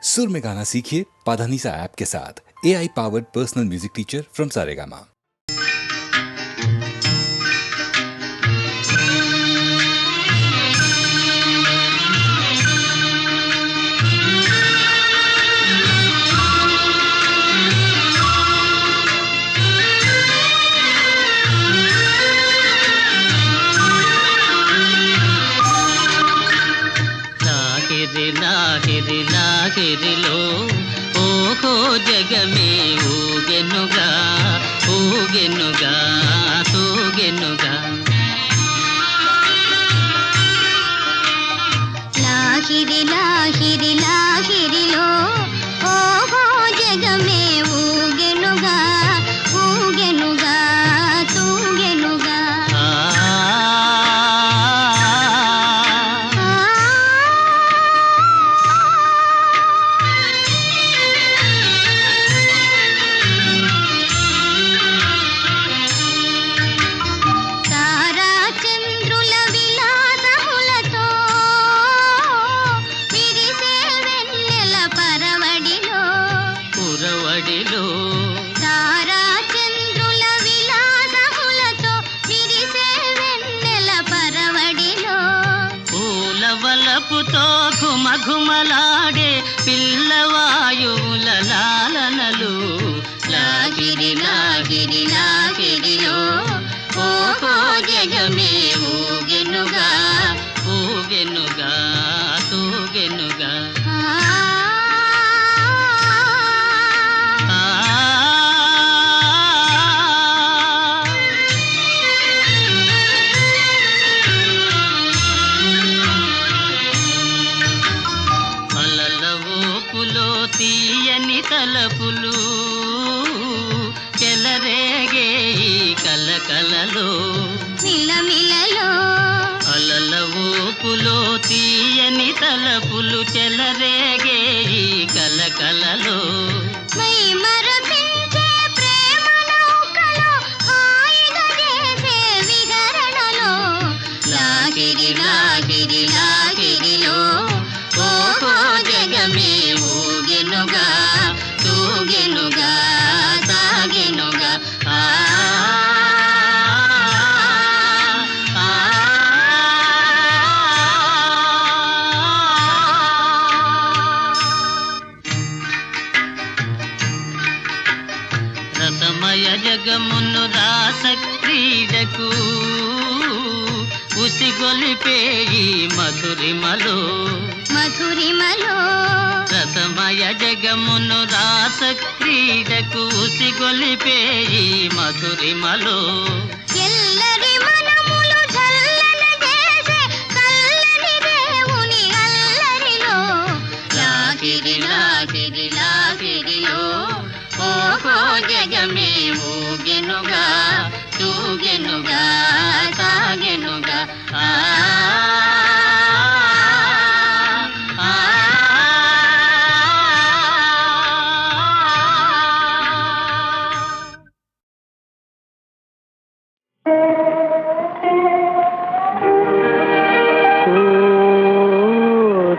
सुर में गाना सीखिए पाधानीसा ऐप के साथ। AI powered personal music teacher from Saregama. లాహిరిలో ఓహో జగమే ఊగెనుగా ఊగెనుగా తూగెనుగా లాహిరిలో ఓహో జగమే ఊగెనుగా ఊగెనుగా తూగెనుగా ఘుమఘుమలాడే పిల్లవాయువుల లాలనలు లాహిరిలో ఓహో జగమే ఊగెనుగా ఊగెనుగా తూగెనుగా తీయని తలపులు చెలరేగే కలకలలో మిలమిలలో అలల ఊపులో తీయని తలపులు చెలరేగే కలకలలో మై మరపించే ప్రేమ నౌకలో హాయిగా చేసే విహరణలో లాహిరిలో ఓహో జగమే ఊగెనుగా తూగెనుగా సాగెనుగా రసమయ జగమును రాస క్రీడకు ఉసిగొలిపే మధురిమలో రసమయ జగమును రాస క్రీడకు ఉసిగొలిపే మధురిమలో ఎల్లరి మనములు చల్లన చేసే చల్లని దేవుని అల్లరిలో లాహిరిలో ఓహో జగమే ఊగెనుగా తూగెనుగా సాగెనుగా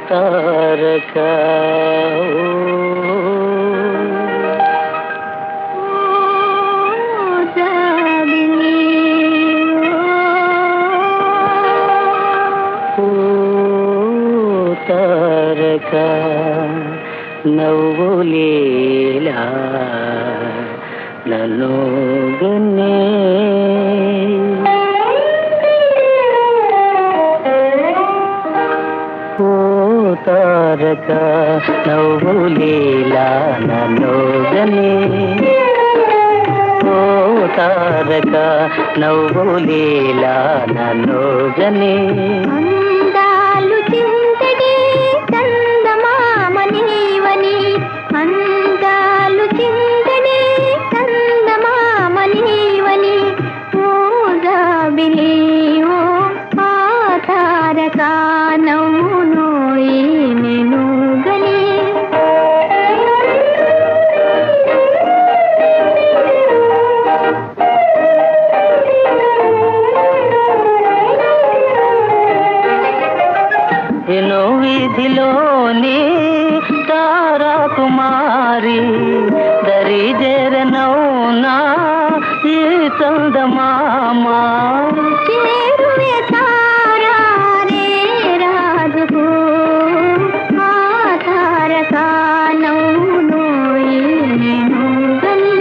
తారకా తారకా నవ్వులేలా నన్ను గన్నే ఓ తారకా నవ్వులేలా నన్ను గన్నే ఓ తారకా నవ్వులేలా నన్ను గన్నే అందాలు చింతడి చందమామ నీవని అందాలు చింతడి చందమామ నీవని ఓ జాబిలి ఓ ఆ తారకా నవ్వునోయి నేను గని కుమారి దరి జరనౌనా ఈ చందమామ చేరువే తారా రే రాజుకు ఆ తారకా నౌనోయి నువ్వని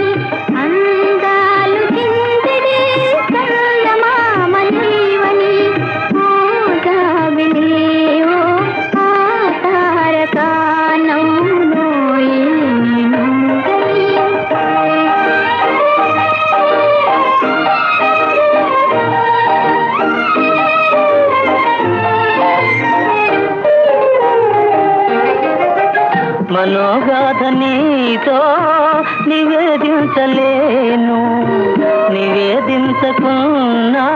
అందాలు చిందడే చందమామ నీవని ఓ జాబిలి ఓ ఆ తారకా నౌనోయి నువ్వని మనోగాథ నీతో నివేదించలేను నివేదించకున్నా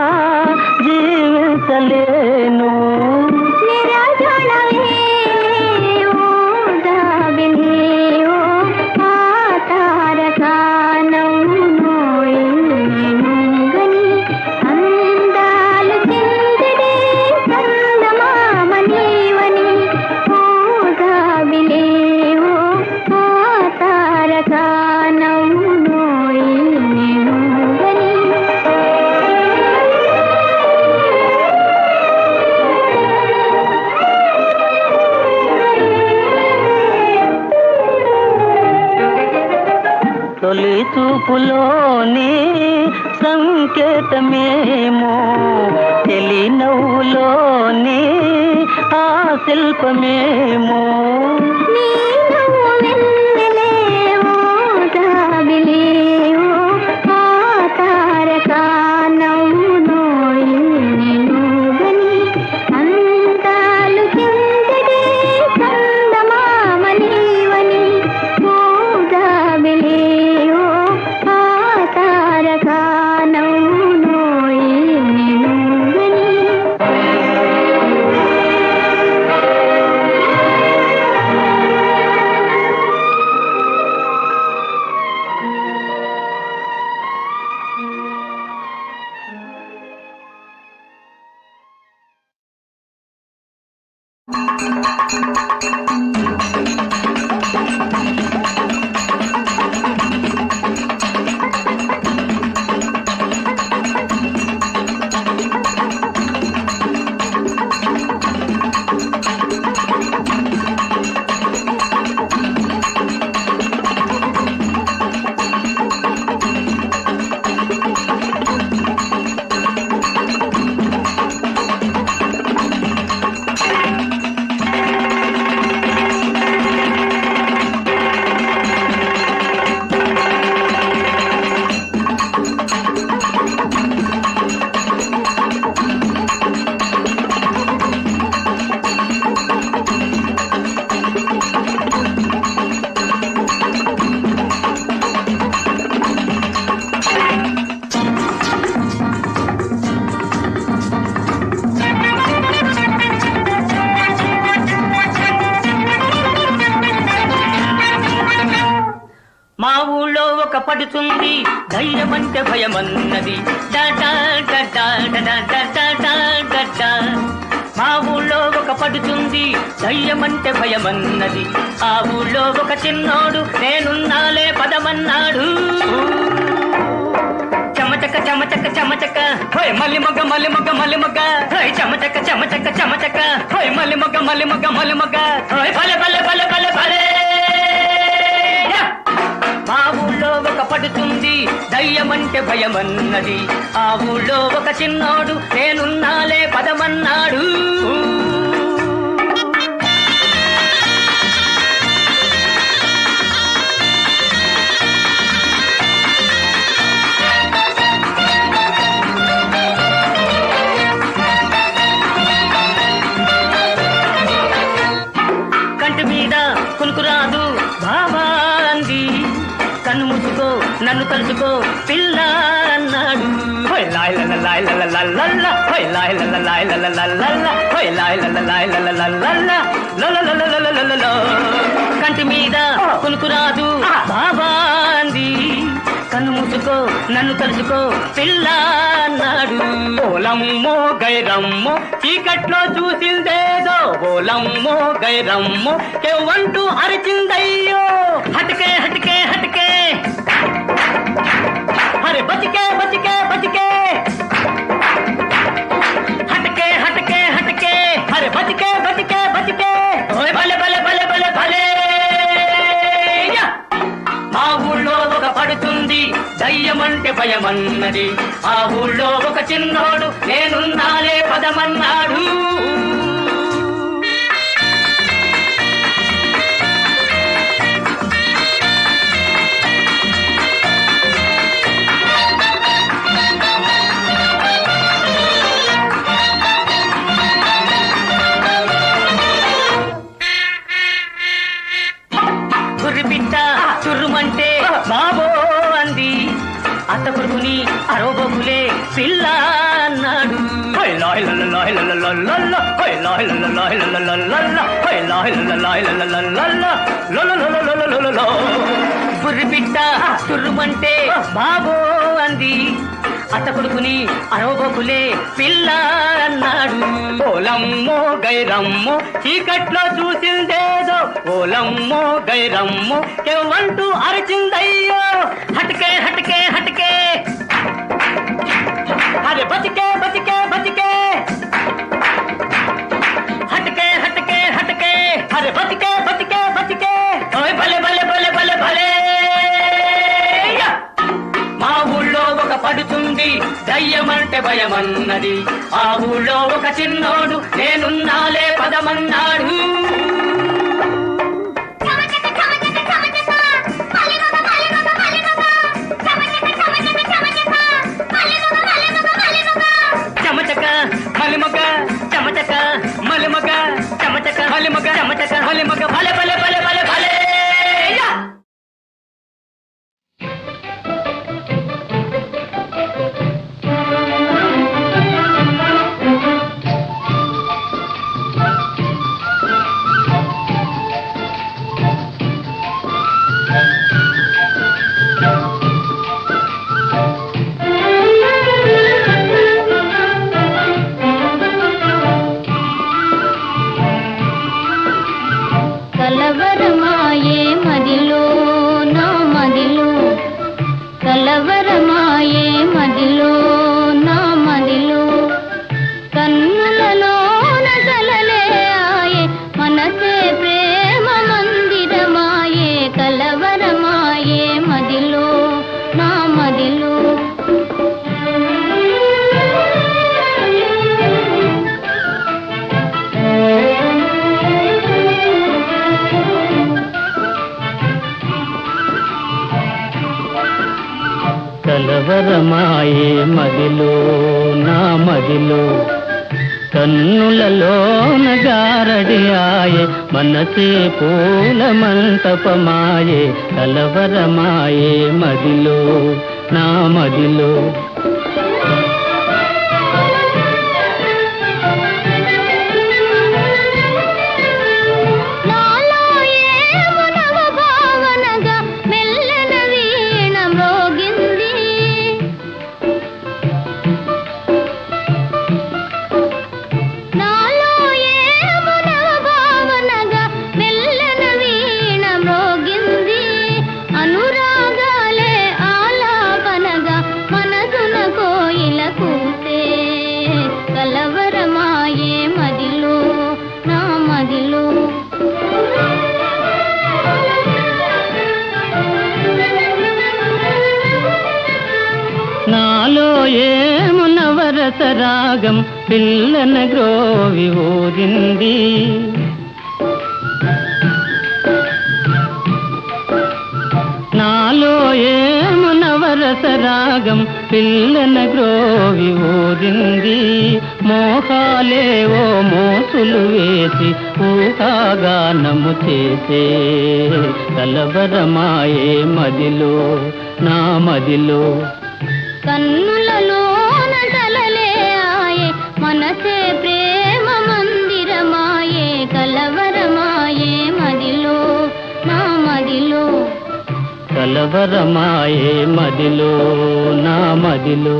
జీవించలేను నిరాజనవే ఓ జాబిలి ఓ ఆ తారకా నౌనోయి నువ్వని అందాలు చిందడే చందమామ నీవని ఓ జాబిలి ఓ ఆ తారకా నౌనోయి నువ్వని తొలి చూపులోని సంకేతమేమో తెలి నవ్వులోని ఆ శిల్పమేమో నీ నవ్వు వెన్నెలే ఓ జాబిలి ఓ ఆ తారకా నౌనోయి నువ్వని అందాలు చిందడే చందమామ నీవని ఓ జాబిలి ఓ ఆ తారకా నౌనోయి నువ్వని మా ఊళ్ళో ఒక పడుతుంది ధైర్యమంటే భయమన్నది డా డా డా డా డా డా డా డా డా డా. మా ఊళ్ళో ఒక పడుతుంది ధైర్యమంటే భయమన్నది ఆ ఊళ్ళో ఒక చిన్నోడు నేనున్నాలే పదమన్నాడు చమచక చమచక చమచక హోయ్ మల్లి మొగ్గ మల్లి మొగ్గ మల్లి మొగ్గ హోయ్ చమచక చమచక చమచక హోయ్ మల్లి మొగ్గ మల్లి మొగ్గ మల్లి మొగ్గ హోయ్ భలే భలే భలే భలే భలే. మా ఊళ్ళో ఒక పడుతుంది దయ్యమంటే భయమన్నది ఆ ఊళ్ళో ఒక చిన్నోడు నేనున్నాలే పదమన్నాడు కంటి మీద కునుకు రాదు బాబా అంది కన్ను ముసుకో నన్ను తలుచుకో పిల్ల అన్నాడు హోయ్ లాయ్ లల లాయ్ లల లల్ల హోయ్ లాయ్ లల లాయ్ లల లల్ల హోయ్ లాయ్ లల లాయ్ లల లల్ల లల. కంటి మీద కునుకు రాదు బాబా అంది కన్ను మూసుకో నన్ను తలుచుకో పిల్ల అన్నాడు ఓలమ్మో గైరమ్మో చీకట్లో చూసిందేదో ఓలమ్మో గైరమ్మో కెవ్వంటూ అరిచిందయ్యో దయ్యమంటే భయమన్నది. ఆ ఊళ్ళో ఒక చిన్నోడు నేనున్నాలే పదమన్నాడు. గుర్రిపిట్ట చుర్రుమంటే బాబో అంది. అత్త కొడుకుని అరోబోకులే పిల్ల అన్నాడు. గుర్రిపిట్ట చుర్రుమంటే బాబో అంది. అత్త కొడుకుని అరోబోకులే పిల్ల అన్నాడు. ఓలమ్మో గైరమ్మో చీకట్లో చూసిందేదో, ఓలమ్మో గైరమ్మో చెవంటూ అరిచిందయ్యో. హటకే హటకే హటకే అరే బతికే బతికే బతికే, హటకే హటకే హటకే అరే బతికే బతికే బతికే. ఓయ్ భలే భలే భలే భలే భలే. మా ఊళ్ళో ఒక పడుతుంది దయ్యమంటే భయమన్నది. ఆ ఊళ్ళో ఒక చిన్నోడు నేనున్నాలే పదమన్నాడు. చమచక మలిమగ చమచక మలిమగ చమచక మలిమగ చమచక మలిమగ భలే భలే భలే భలే భలే. కలవరమాయే మదిలో నా మదిలో, కలవరమాయే మదిలో నా మదిలో, కన్నులలోన కలలే ఆయే మనసే ప్రేమ మందిరమాయే. కలవరమాయే మదిలో నా మదిలో. కలవరమాయే మదిలో నా మదిలో, కన్నులలోన గారడి ఆయే మనసే పూల మంటపమాయే. కలవరమాయే మదిలో నా మదిలో. నాలో ఏమో నవ భావనగా మెల్లన వీణ మ్రోగింది. నాలో ఏమో నవ భావనగా మెల్లన వీణ మ్రోగింది. అనురాగాలే ఆలాపనగా మనసున కోయిల కూసే. కలవరమాయే మదిలో నా మదిలో. నాలో ఏము నవరస రాగం పిల్లన గ్రోవి ఊరింది. నాలో ఏము నవరస రాగం పిల్లన గ్రోవి ఊరింది. మోహాలేవో మోసులు వేసి ఊహాగానము చేసే. కలవరమాయే మదిలో నా మదిలో. కన్నులలోన కలలే ఆయే మనసే ప్రేమ మందిరమాయే. కలవరమాయే మదిలో నా మదిలో. కలవరమాయే మదిలో నా మదిలో.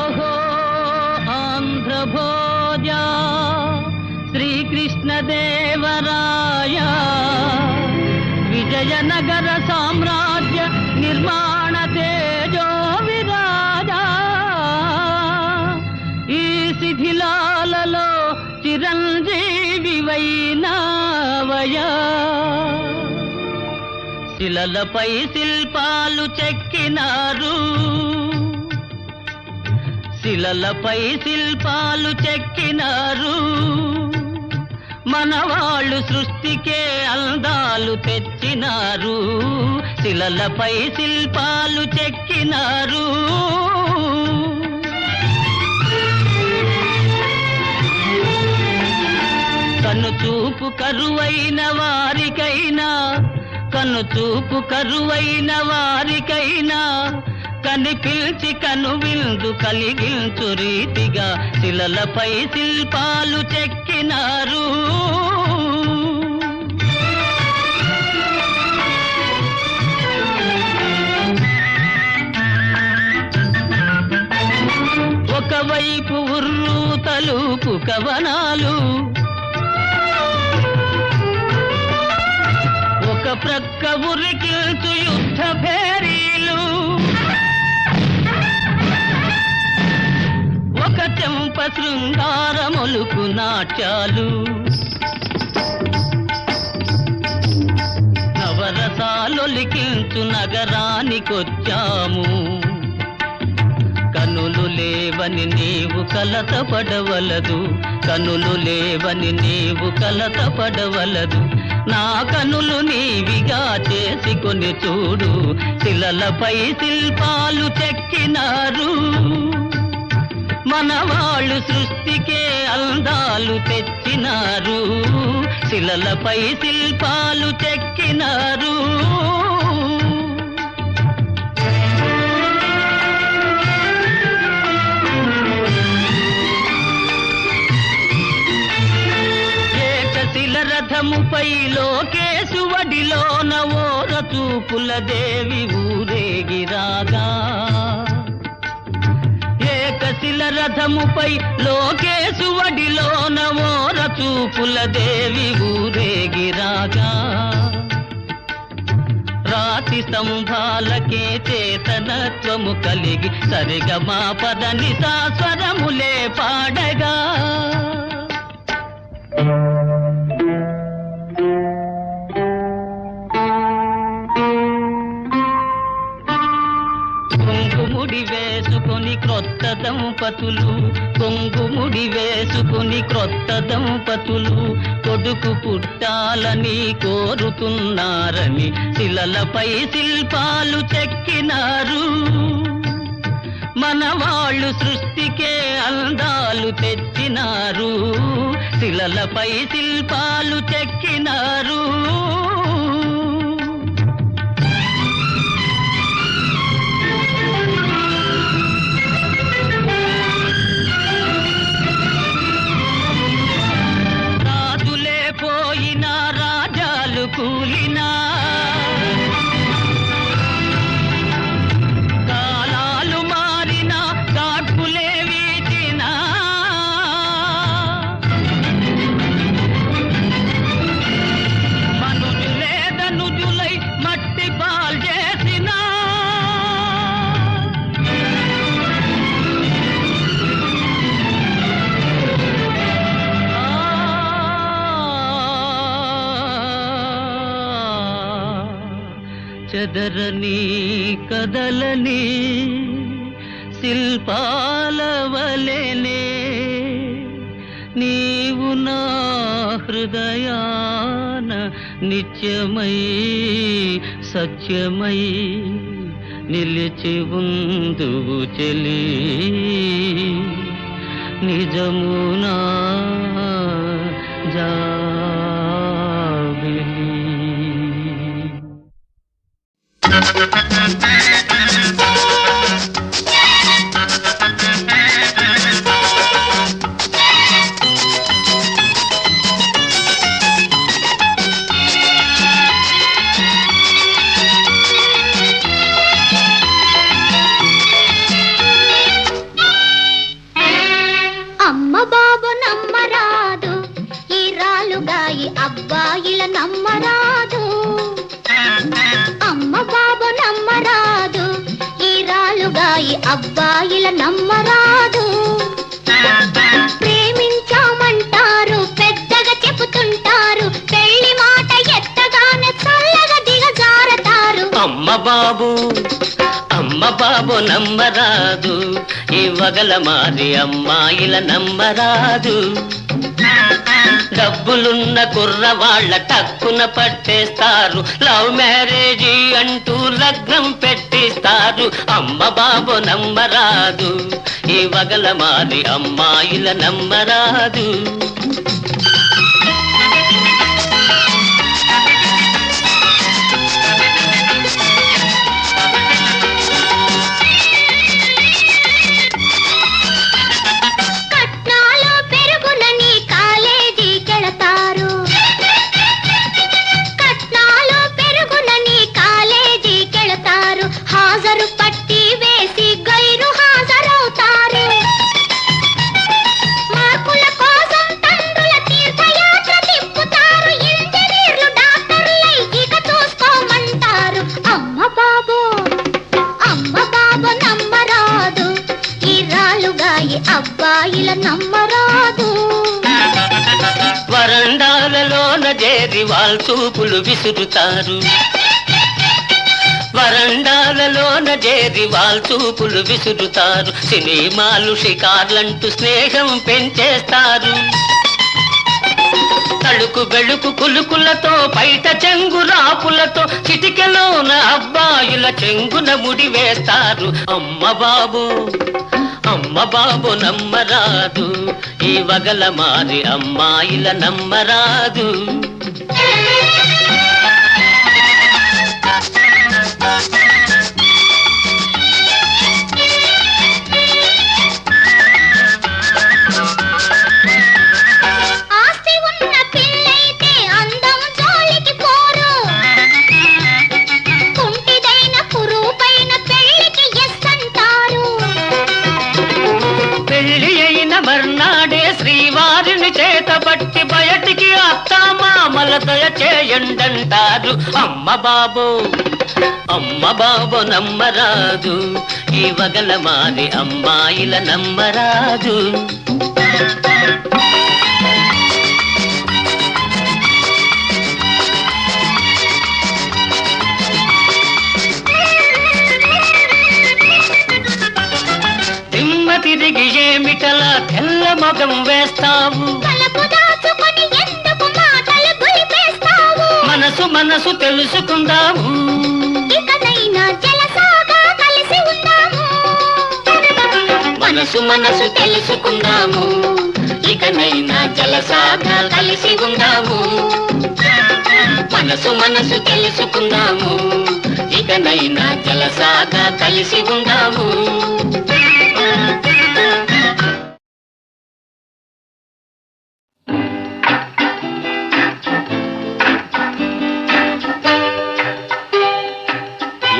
ఓహో ఆంధ్రభోజ శ్రీకృష్ణదేవరాయ విజయనగర సామ్రాజ్య నిర్మాణ తేజో విరాజా. ఈ శిథిలాలలో చిరంజీవివైనావయా శిలలపై శిల్పాలు చెక్కినారు శిలలపై శిల్పాలు చెక్కినారు మనవాళ్ళు సృష్టికే అందాలు తెచ్చినారు శిలలపై శిల్పాలు చెక్కినారు కనుచూపు కరువైన వారికైనా కనుచూపు కరువైన వారికైనా కనిపించి కనువిందు కలిగించు రీతిగా శిలలపై శిల్పాలు చెక్కినారు ఒకవైపు ఉర్రు తలుపు కవనాలు ఒక ప్రక్క ఉరికిల్చు యుద్ధ భేరీలు ఒక చెంప శృంగారములుకు నాట్యాలు నవరసాలొలికించు నగరానికొచ్చాము కనులు లేవని నీవు కలతపడవలదు కనులు లేవని నీవు కలతపడవలదు నా కనులు నీవిగా చేసుకొని చూడు శిలలపై శిల్పాలు చెక్కినారు మనవాళ్ళు సృష్టికే అందాలు తెచ్చినారు శిలలపై శిల్పాలు చెక్కినారు రథముపై లోకేశువడిలోన ఓర చూపుల దేవి ఊరేగిరాగా ఏకశిల రథముపై లోకేశువడిలోన ఓర చూపుల దేవి ఊరేగిరాగా రాతి స్తంభాలకే చేతనత్వము కలిగి సరిగమా పదని సాస్వరములే పాడగా కొంగుముడి వేసుకొని క్రొత్త దంపతులు కొంగుముడి వేసుకొని క్రొత్త దంపతులు కొడుకు పుట్టాలని కోరుతున్నారని శిలలపై శిల్పాలు చెక్కినారు మనవాళ్ళు సృష్టికే అందాలు తెచ్చినారు శిలలపై శిల్పాలు చెక్కినారు రాజులే పోయినా రాజాలు కూలినా కాలాలు మారినా కాట్పులే వీచినా మనుజులే ధనుజులై మట్టి పాల్ చేసినా చెదరని కదలని శిల్పాల వలెనే నీవు నా హృదయాన నిత్యమై సత్యమై నిలిచి ఉందువు చెలి నిజమునా జాబిలి అమ్మ బాబు నమ్మరాదు ఈ రాలుగాయి అబ్బాయిల నమ్మరాదు అమ్మ బాబు నమ్మరాదు ఈ రాలుగాయి అబ్బాయిల నమ్మరాదు ప్రేమించామంటారు బాబు నమ్మరాదు ఈ వగల మారి అమ్మాయిల నమ్మరాదు డబ్బులున్న కుర్రవాళ్ళ టక్కున పట్టేస్తారు లవ్ మ్యారేజీ అంటూ లగ్నం పెట్టిస్తారు అమ్మ బాబు నమ్మరాదు ఈ వగల మారి అమ్మాయిల నమ్మరాదు అబ్బాయిల నమ్మరాదు వరండాలలోన చేరి వాళ్ళ చూపులు విసురుతారు వరండాలలోన చేరి వాళ్ళ చూపులు విసురుతారు సినిమాలు షికార్లంటూ స్నేహం పెంచేస్తారు తడుకు బెళుకు కులుకులతో బయట చెంగు రాపులతో చిటికెలోన అబ్బాయిల చెంగున ముడి వేస్తారు అమ్మ బాబు నమ్మరాదు ఈ వగల మారి అమ్మాయిల నమ్మరాదు చేతబట్టి బయటికి అత్తామామల దయ చేయండంటారు అమ్మ బాబు నమ్మరాదు ఈ వగల మారి అమ్మాయిల నమ్మరాదు దిమ్మ తిరిగి ఏమిటలా తెల్ల మగం వేస్తావు మనసు తెలుసుకుందాము ఇకనైనా జలసాగా కలిసి ఉందాము మనసు తెలుసుకుందాము ఇకనైనా జలసాగా కలిసి ఉందాము మనసు తెలుసుకుందాము ఇకనైనా జలసాగా కలిసి ఉందాము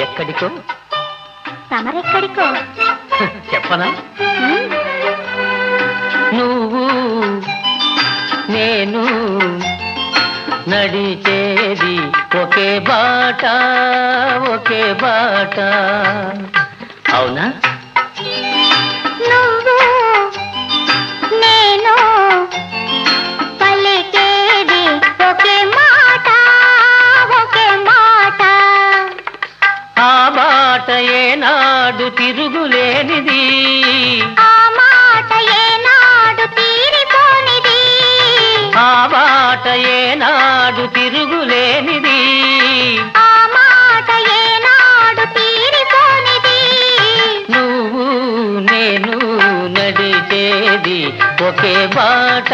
ఎక్కడికో తమరెక్కడికో చెప్పనా నువ్వు నేను నడిచేది ఒకే బాట అవునా నువ్వు నేను పలికేది ఒకే మాట ఆ బాట ఏనాడు తిరుగులేనిది ఆ మాట ఏనాడు తీరిపోనిది ఆ బాట ఏనాడు తిరుగులేనిది ఆ మాట ఏనాడు తీరిపోనిది నువ్వు నేను నడిచేది ఒకే బాట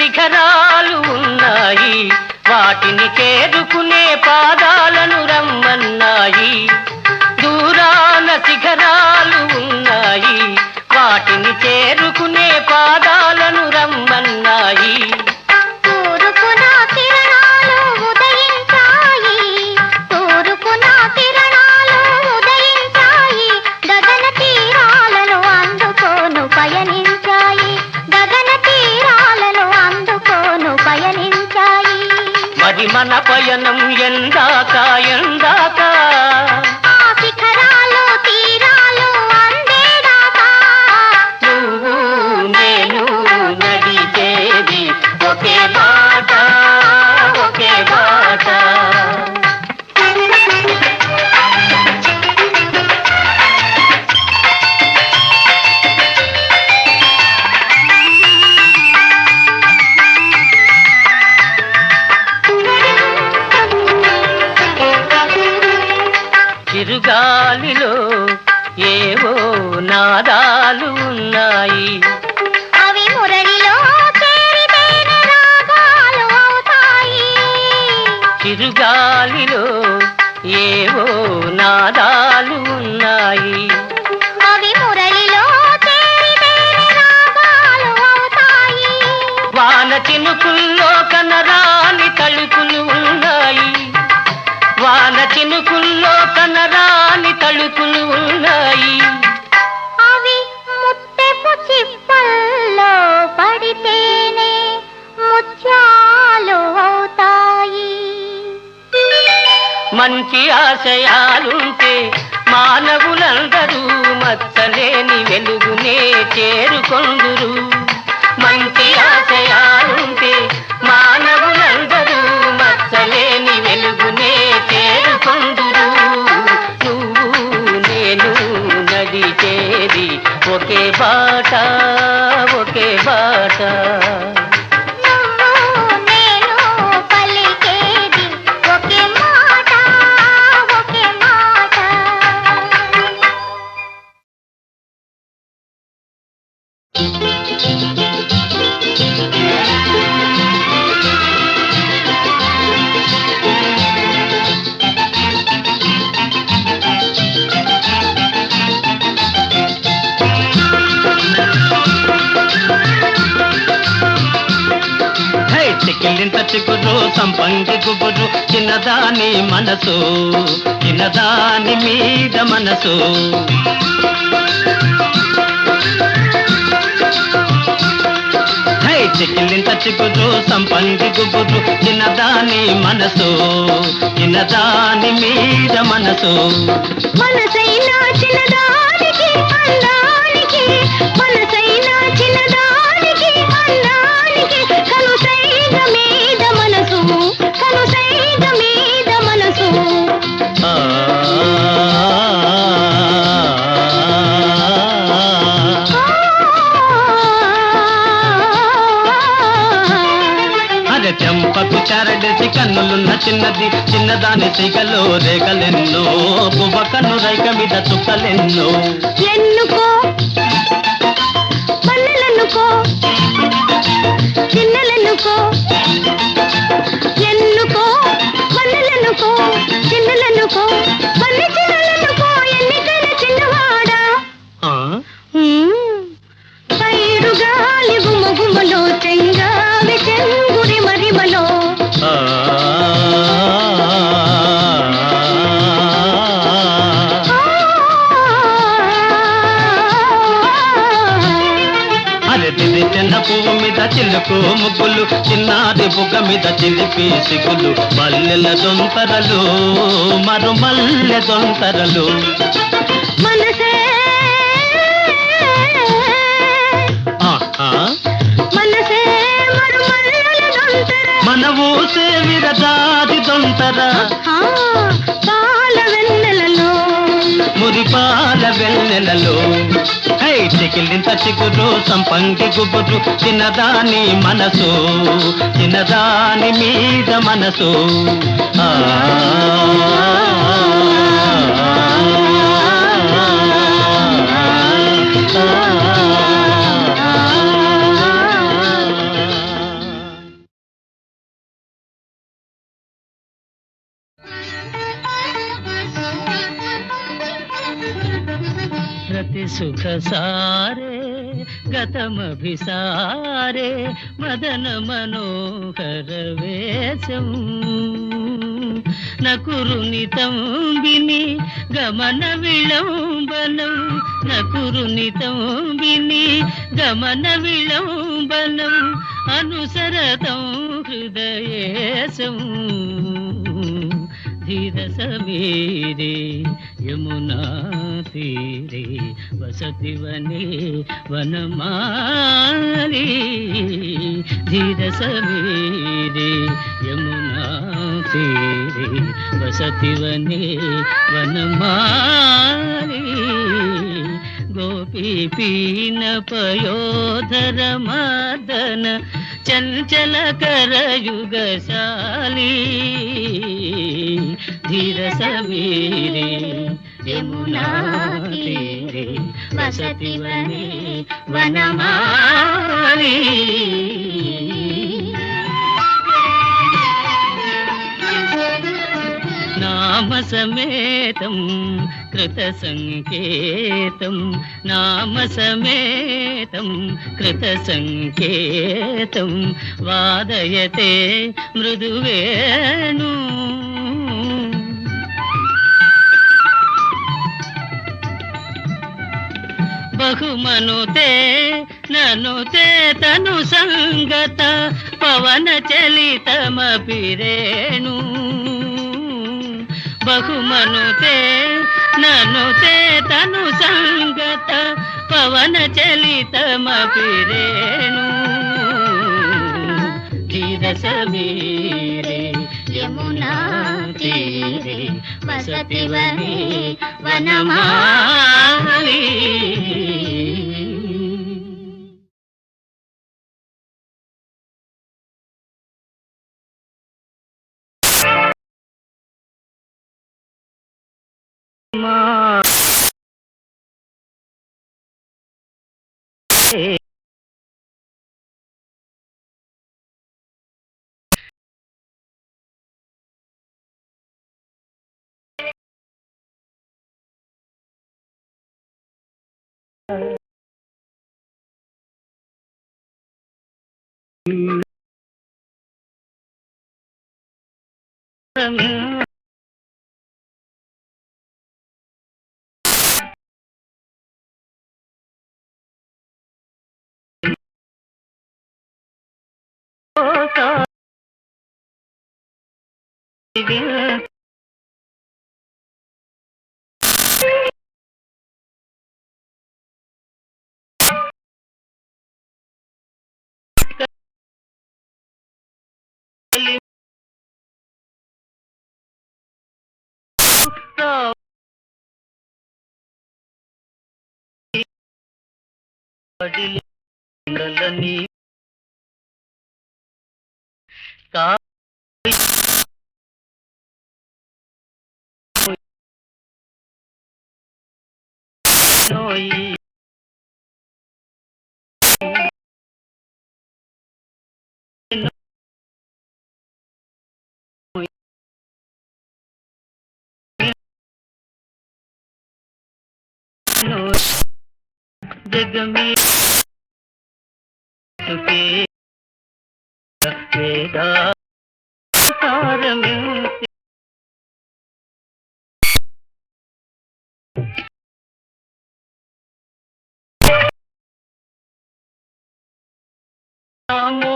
శిఖరాలు ఉన్నాయి వాటిని చేరుకునే పాదాలను రమ్మన్నాయి దూరాన శిఖరాలు ఉన్నాయి వాటిని చేరుకునే పాదాలను రమ్మన్నాయి తూర్పున కిరణాలు ఉదయించాయి గగన తీరాలను అందుకోను పయనించాయి గగన తీరాలను మన పయనం ఎందాక ఎందాక ఆ శిఖరాలు తీరాలు అందేదాకా నువ్వు నేను నడిచేది ఒకే బాట ఒకే బాట చిరుగాలిలో ఏవో నాదాలు ఉన్నాయి అవి మురళిలో చేరితేనే రాగాలు అవుతాయి చిరుగాలిలో ఏవో నాదాలు ఉన్నాయి అవి మురళిలో చేరితేనే రాగాలు అవుతాయి వాన చినుకుల్లో కనరాని తలుపులు ఉన్నాయి వాన చినుకుల్లో కనరాని తలుపులు ఉన్నాయి అవి ముత్తెపు చిప్పల్లో పడితేనే ముత్యాలు అవుతాయి మంచి ఆశయాలుంటే మానవులందరూ మచ్చలేని వెలుగునే చేరుకొందురు మంచి ఆశయాలుంటే మానవులందరూ మచ్చలేని వెలుగునే చేరుకొందురు నువ్వు నేను నడిచేది ఒకే బాట ఒకే బాట నువ్వు నేను పలికేది ఒకే మాట ఒకే మాట చిక్కిలింత చిగురు సంపంగి గుబురు చిన్నదాని మనసు చిన్నదాని మీద మనసు చిక్కిలింత చిగురు సంపంగి గుబురు చిన్నదాని మనసు చిన్నదాని మీద మనసు మనసైనా చిన్నదానికి అందానికి మనసైనా చిన్నదానికి అందానికి కనుసైగ మీద మనసు కనుసైగ మీద మనసు అరే చెంపకు చారడేసి కన్నులున్న చిన్నది చిన్నదాని సిగలో రేగలెన్నో పువ్వ కన్ను రైక మీద చుక్కలెన్నో ఎన్నుకో పల్లెలెన్నుకో చిన్నలెన్నుకో ఎన్నుకో పల్లెలెన్నుకో చిన్నలెన్నుకో పల్లె చిన్నలెన్నుకో ఎన్నికల చిన్నవాడా పైరు గాలి గుమగుమలో చెంగావి చెంగురి మరిమలో అరటిది చిన్న పువ్వు మీద చిలుకు ముగ్గులు చిన్నాది బుగ్గ మీద చిలిపి సిగులు మల్లెల దొంతరలు మరు మల్లె దొంతరలు మనసే మనసే మరుమల్లెల దొంతర మన ఊసే విరజాది దొంతర పాల వెన్నెలలో మురిపాల వెన్నెలలో చికిలింత చిగురు సంపంగి గుబురు చిన్నదాని మనసు చిన్నదాని మీద మనసు ప్రతి సుఖ సారే గతమభిసారే మదన మనోహర వేషం నకురునితం విని గమన విళంబనం నకురునితం విని గమన విళంబనం అనుసరతం హృదయేశం ధీర సమీరే యమునా తీరే వసతి వనే వనమాలి ధీర సమీరే యమునా తీరే వసతి వనే వనమాలి గోపీ పీన పయోధర మదన చంచల కరయుగశాలి ధీర సమీరే యమునా తీరే వసతి వనే వనమాలి నామ సమేతం కృత సంకేతం నామ సమేతం కృత సంకేతం వాదయతే మృదువేణు బహుమనుతే ననుతే తను సంగత పవన చలితమపి రేణు బహుమనుతే ననుతే తను సంగత పవన చలితమపి రేణు ధీర సమీరే యమునా తీరే వసతి వనే వనమాలి जग में वेदा सार मिलते रामो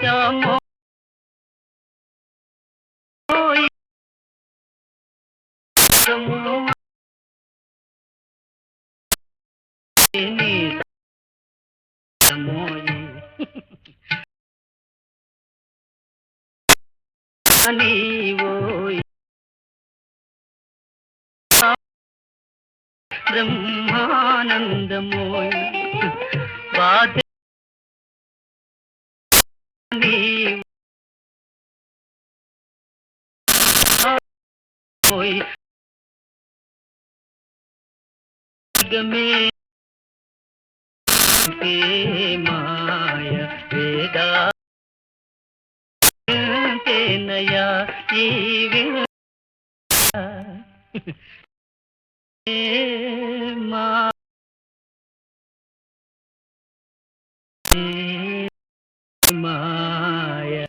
रामो ब्रह्मानंदमोय बात में माया वेदा नया माया